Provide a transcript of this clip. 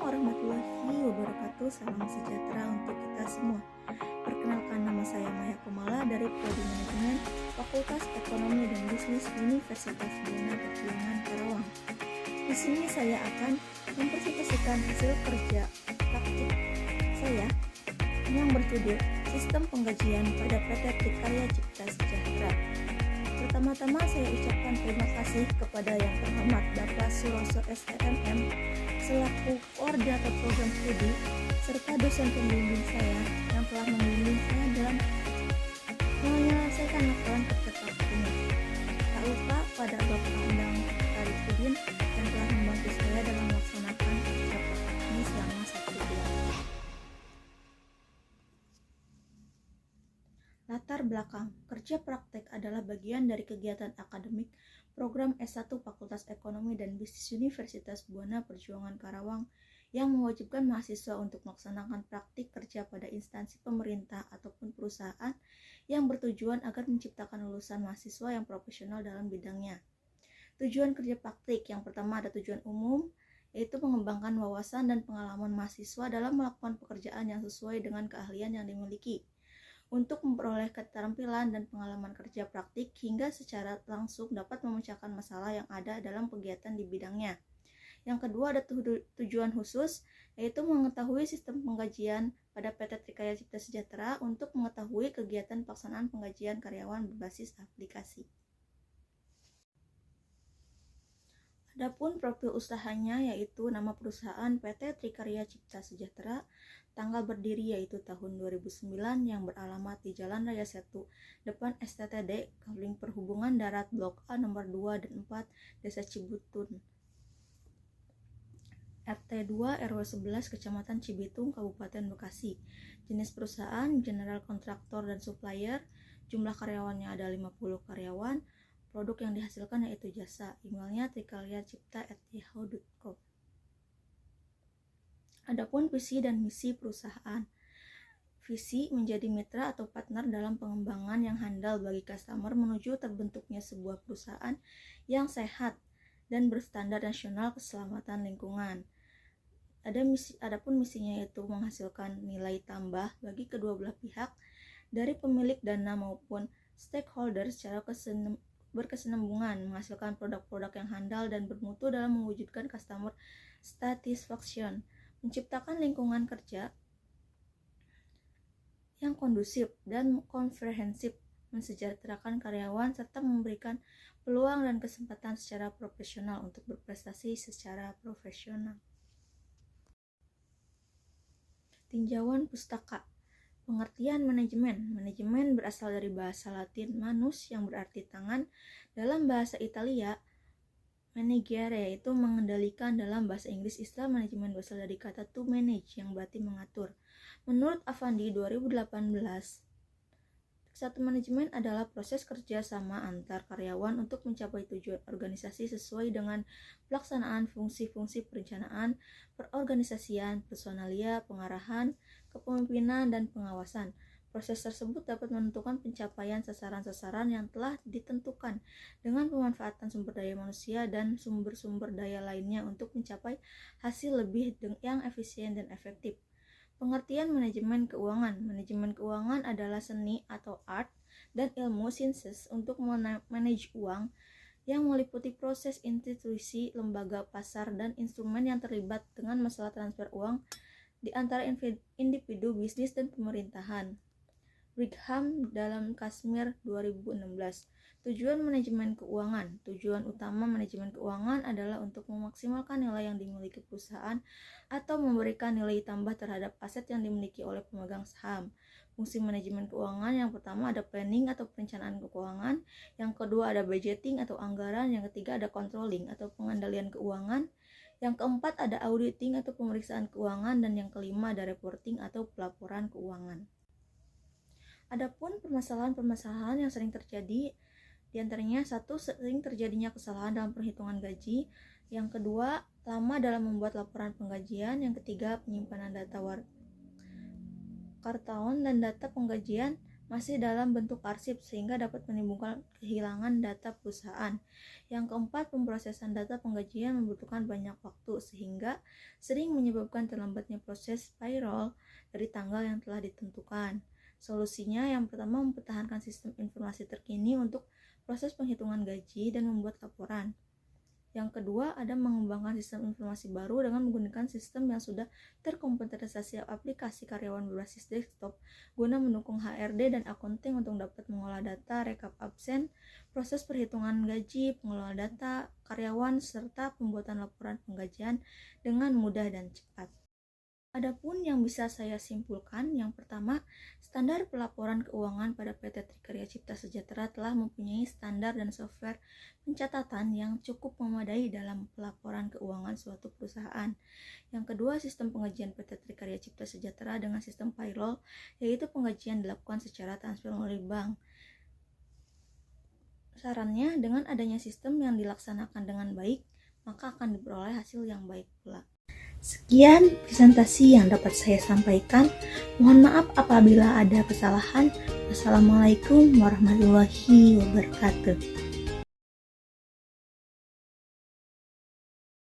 warahmatullahi wabarakatuh. Salam sejahtera untuk kita semua. Perkenalkan, nama saya Maya Kumala dari Prodi Manajemen Fakultas Ekonomi dan Bisnis Universitas Buana Pejuangan Karawang. Di sini saya akan mempresentasikan hasil kerja praktik saya yang berjudul Sistem Penggajian pada PT Trikarya Cipta Sejahtera. Pertama-tama saya ucapkan terima kasih kepada yang terhormat Bapak Suroso STMM selaku koordinator program studi serta dosen pembimbing saya yang telah membimbing saya dalam menyelesaikan laporan kerja praktiknya. Tak lupa pada Bapak Undang Tarifudin yang telah membantu saya dalam melaksanakan kerja praktik ini selama 1 bulan. Latar belakang kerja praktek adalah bagian dari kegiatan akademik program S1 Fakultas Ekonomi dan Bisnis Universitas Buana Perjuangan Karawang yang mewajibkan mahasiswa untuk melaksanakan praktik kerja pada instansi pemerintah ataupun perusahaan yang bertujuan agar menciptakan lulusan mahasiswa yang profesional dalam bidangnya. Tujuan kerja praktik yang pertama ada tujuan umum, yaitu mengembangkan wawasan dan pengalaman mahasiswa dalam melakukan pekerjaan yang sesuai dengan keahlian yang dimiliki, untuk memperoleh keterampilan dan pengalaman kerja praktik hingga secara langsung dapat memecahkan masalah yang ada dalam kegiatan di bidangnya. Yang kedua ada tujuan khusus, yaitu mengetahui sistem penggajian pada PT Trikarya Cipta Sejahtera untuk mengetahui kegiatan pelaksanaan penggajian karyawan berbasis aplikasi. Adapun profil usahanya yaitu nama perusahaan PT Trikarya Cipta Sejahtera, tanggal berdiri yaitu tahun 2009 yang beralamat di Jalan Raya Setu, depan STTD, Kavling Perhubungan Darat Blok A nomor 2 dan 4, Desa Cibutun, RT 2 RW 11 Kecamatan Cibitung, Kabupaten Bekasi. Jenis perusahaan general kontraktor dan supplier, jumlah karyawannya ada 50 karyawan. Produk yang dihasilkan yaitu jasa. Emailnya trikaryacipta@yahoo.com. Adapun visi dan misi perusahaan. Visi menjadi mitra atau partner dalam pengembangan yang handal bagi customer menuju terbentuknya sebuah perusahaan yang sehat dan berstandar nasional keselamatan lingkungan. Adapun misinya yaitu menghasilkan nilai tambah bagi kedua belah pihak dari pemilik dana maupun stakeholder secara berkesinambungan, menghasilkan produk-produk yang handal dan bermutu dalam mewujudkan customer satisfaction, menciptakan lingkungan kerja yang kondusif dan komprehensif, mensejahterakan karyawan, serta memberikan peluang dan kesempatan secara profesional untuk berprestasi secara profesional. Tinjauan pustaka. Pengertian manajemen. Manajemen berasal dari bahasa Latin manus yang berarti tangan. Dalam bahasa Italia, managere yaitu mengendalikan. Dalam bahasa Inggris, istilah manajemen berasal dari kata to manage yang berarti mengatur. Menurut Avandi 2018, satu manajemen adalah proses kerja sama antar karyawan untuk mencapai tujuan organisasi sesuai dengan pelaksanaan fungsi-fungsi perencanaan, perorganisasian, personalia, pengarahan, kepemimpinan, dan pengawasan. Proses tersebut dapat menentukan pencapaian sasaran-sasaran yang telah ditentukan dengan pemanfaatan sumber daya manusia dan sumber-sumber daya lainnya untuk mencapai hasil lebih yang efisien dan efektif. Pengertian manajemen keuangan. Manajemen keuangan adalah seni atau art dan ilmu sains untuk manage uang yang meliputi proses institusi, lembaga, pasar, dan instrumen yang terlibat dengan masalah transfer uang di antara individu, bisnis, dan pemerintahan. Brigham dalam Kashmir 2016. Tujuan manajemen keuangan. Tujuan utama manajemen keuangan adalah untuk memaksimalkan nilai yang dimiliki perusahaan atau memberikan nilai tambah terhadap aset yang dimiliki oleh pemegang saham. Fungsi manajemen keuangan yang pertama ada planning atau perencanaan keuangan, yang kedua ada budgeting atau anggaran, yang ketiga ada controlling atau pengendalian keuangan, yang keempat ada auditing atau pemeriksaan keuangan, dan yang kelima ada reporting atau pelaporan keuangan. Adapun permasalahan-permasalahan yang sering terjadi, diantaranya satu, sering terjadinya kesalahan dalam perhitungan gaji, yang kedua, lama dalam membuat laporan penggajian, yang ketiga, penyimpanan data kartaun dan data penggajian masih dalam bentuk arsip sehingga dapat menimbulkan kehilangan data perusahaan. Yang keempat, pemrosesan data penggajian membutuhkan banyak waktu sehingga sering menyebabkan terlambatnya proses payroll dari tanggal yang telah ditentukan. Solusinya yang pertama, mempertahankan sistem informasi terkini untuk proses penghitungan gaji dan membuat laporan. Yang kedua, ada mengembangkan sistem informasi baru dengan menggunakan sistem yang sudah terkomputerisasi aplikasi karyawan berbasis desktop guna mendukung HRD dan accounting untuk dapat mengolah data, rekap absen, proses perhitungan gaji, pengelolaan data karyawan, serta pembuatan laporan penggajian dengan mudah dan cepat. Adapun yang bisa saya simpulkan, yang pertama, standar pelaporan keuangan pada PT Trikarya Cipta Sejahtera telah mempunyai standar dan software pencatatan yang cukup memadai dalam pelaporan keuangan suatu perusahaan. Yang kedua, sistem penggajian PT Trikarya Cipta Sejahtera dengan sistem payroll, yaitu penggajian dilakukan secara transfer melalui bank. Sarannya, dengan adanya sistem yang dilaksanakan dengan baik, maka akan diperoleh hasil yang baik pula. Sekian presentasi yang dapat saya sampaikan. Mohon maaf apabila ada kesalahan. Wassalamualaikum warahmatullahi wabarakatuh.